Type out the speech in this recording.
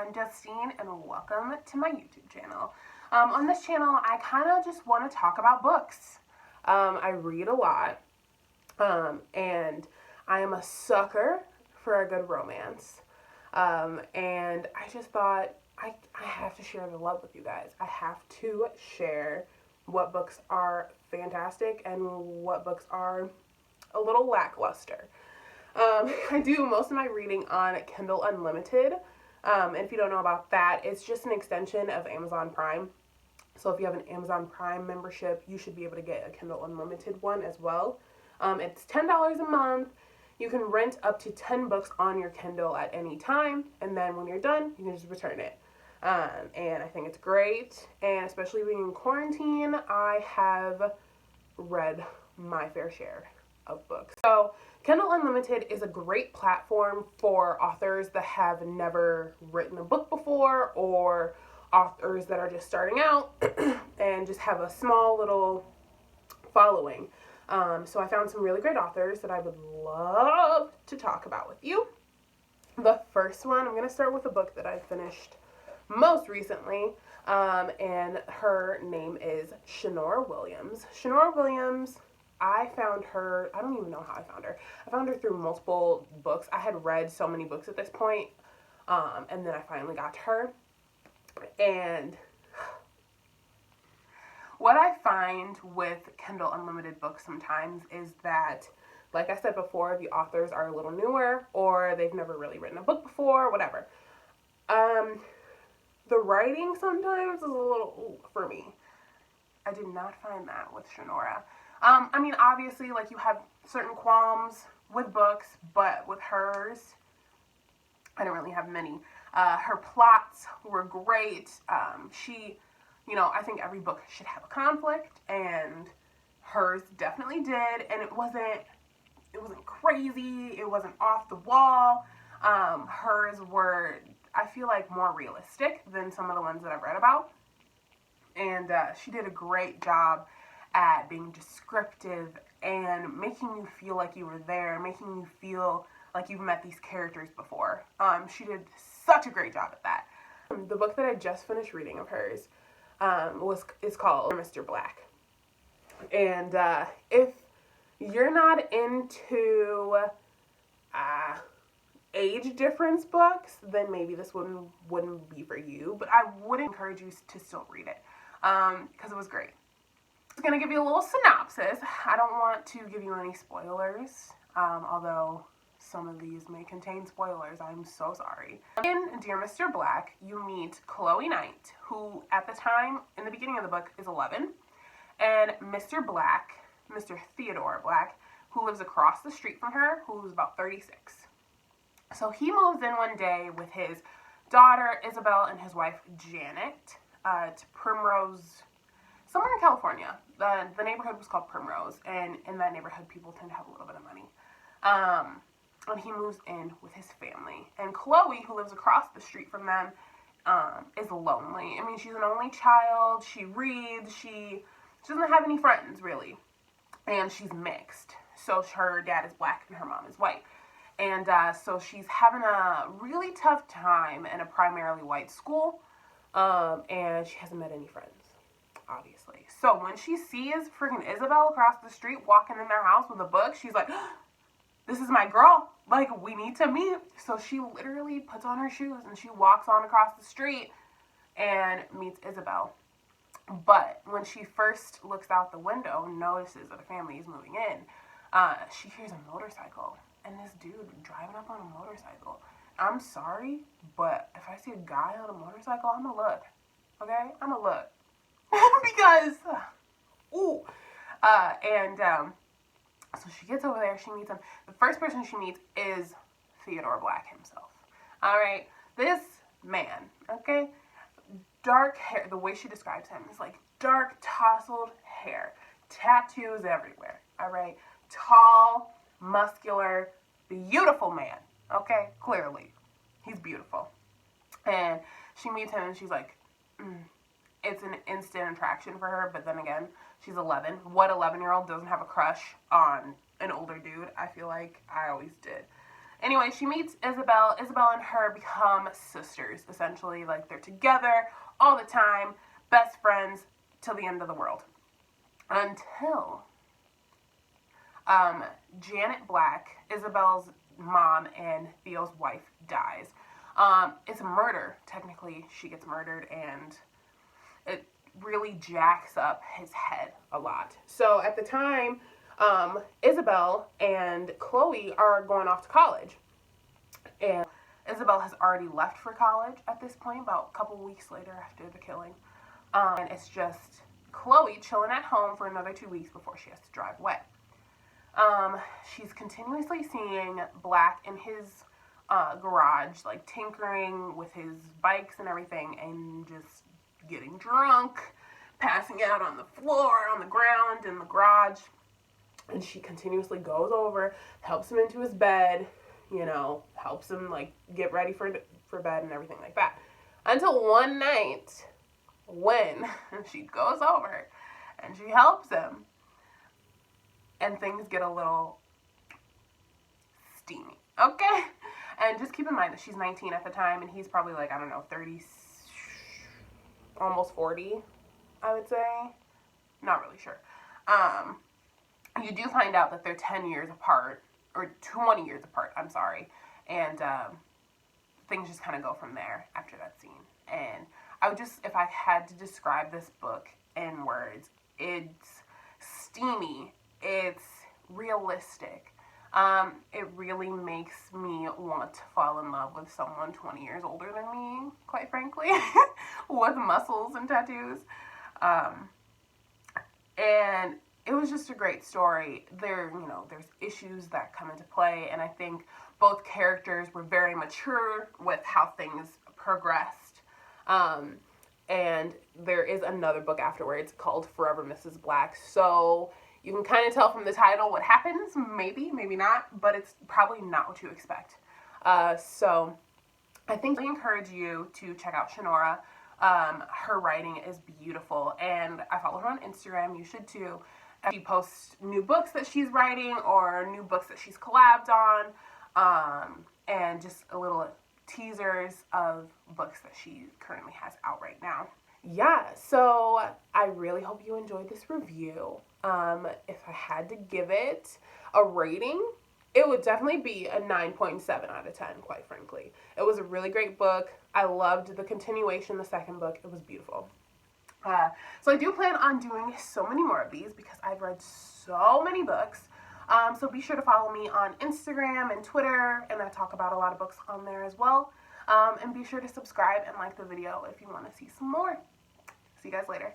I'm Justine, and welcome to my YouTube channel. On this channel, I kind of just want to talk about books. I read a lot, and I am a sucker for a good romance. And I just thought I have to share the love with you guys. I have to share what books are fantastic and what books are a little lackluster. I do most of my reading on Kindle Unlimited. And if you don't know about that, it's just an extension of Amazon Prime. So if you have an Amazon Prime membership, you should be able to get a Kindle Unlimited one as well. It's $10 a month. You can rent up to 10 books on your Kindle at any time, and then when you're done, you can just return it. And I think it's great, and especially being in quarantine, I have read my fair share of books. So Kindle Unlimited is a great platform for authors that have never written a book before, or authors that are just starting out and just have a small little following. So I found some really great authors that I would love to talk about with you. The first one, I'm going to start with a book that I finished most recently, and her name is Shanora Williams. Shanora Williams, I found her, I don't even know how I found her. I found her through multiple books. I had read so many books at this point, and then I finally got to her. And what I find with Kindle Unlimited books sometimes is that, like I said before, the authors are a little newer, or they've never really written a book before, whatever. The writing sometimes is a little, for me. I did not find that with Shanora. I mean, obviously, like, you have certain qualms with books, but with hers, I don't really have many. Her plots were great. I think every book should have a conflict, and hers definitely did, and it wasn't crazy, it wasn't off the wall. Hers were, I feel like, more realistic than some of the ones that I've read about, and she did a great job at being descriptive and making you feel like you were there, making you feel like you've met these characters before. She did such a great job at that. The book that I just finished reading of hers is called Mr. Black. And if you're not into age difference books, then maybe this one wouldn't be for you. But I would encourage you to still read it because it was great. I'm going to give you a little synopsis. I don't want to give you any spoilers, although some of these may contain spoilers. I'm so sorry. In Dear Mr. Black, you meet Chloe Knight, who at the time, in the beginning of the book, is 11, and Mr. Black, Mr. Theodore Black, who lives across the street from her, who's about 36. So he moves in one day with his daughter, Isabel, and his wife, Janet, to Primrose, somewhere in California. The neighborhood was called Primrose, and in that neighborhood, people tend to have a little bit of money. And he moves in with his family. And Chloe, who lives across the street from them, is lonely. I mean, she's an only child. She reads. She doesn't have any friends, really. And she's mixed. So her dad is black and her mom is white. And so she's having a really tough time in a primarily white school. And she hasn't met any friends, obviously. So when she sees freaking Isabel across the street walking in their house with a book, she's like, this is my girl. Like, we need to meet. So she literally puts on her shoes and she walks on across the street and meets Isabel. But when she first looks out the window and notices that a family is moving in, she hears a motorcycle. And this dude driving up on a motorcycle. I'm sorry, but if I see a guy on a motorcycle, I'm gonna look. Okay? I'm gonna look. Because, so she gets over there, she meets him. The first person she meets is Theodore Black himself. Alright? This man, okay? Dark hair, the way she describes him is like dark, tousled hair. Tattoos everywhere. Alright? Tall, muscular, beautiful man. Okay? Clearly. He's beautiful. And she meets him and she's like, it's an instant attraction for her, but then again, she's 11. What 11-year-old doesn't have a crush on an older dude? I feel like I always did. Anyway, she meets Isabel. Isabel and her become sisters, essentially. Like, they're together all the time, best friends till the end of the world. Until Janet Black, Isabel's mom and Theo's wife, dies. It's a murder. Technically, she gets murdered, and it really jacks up his head a lot. So at the time, Isabel and Chloe are going off to college. And Isabel has already left for college at this point, about a couple weeks later after the killing. And it's just Chloe chilling at home for another 2 weeks before she has to drive away. She's continuously seeing Black in his garage, like tinkering with his bikes and everything, and just getting drunk, passing out on the floor, on the ground, in the garage. And she continuously goes over, helps him into his bed, you know, helps him like get ready for bed and everything like that. Until one night when she goes over and she helps him, and things get a little steamy, okay? And just keep in mind that she's 19 at the time, and he's probably like, I don't know, 30, almost 40, I would say. Not really sure. You do find out that they're 10 years apart, or 20 years apart, I'm sorry. And things just kind of go from there after that scene. And I would just, if I had to describe this book in words, it's steamy. It's realistic. It really makes me want to fall in love with someone 20 years older than me, quite frankly, with muscles and tattoos. And it was just a great story. There's issues that come into play, and I think both characters were very mature with how things progressed. And there is another book afterwards called Forever Mrs. Black, so you can kind of tell from the title what happens, maybe, maybe not, but it's probably not what you expect. So I think I encourage you to check out Shinora. Her writing is beautiful, and I follow her on Instagram. You should too. She posts new books that she's writing or new books that she's collabed on, and just a little teasers of books that she currently has out right now. Yeah, so I really hope you enjoyed this review. If I had to give it a rating, it would definitely be a 9.7 out of 10, quite frankly. It was a really great book. I loved the continuation, the second book. It was beautiful. So I do plan on doing so many more of these because I've read so many books. So be sure to follow me on Instagram and Twitter, and I talk about a lot of books on there as well. And be sure to subscribe and like the video if you want to see some more. See you guys later.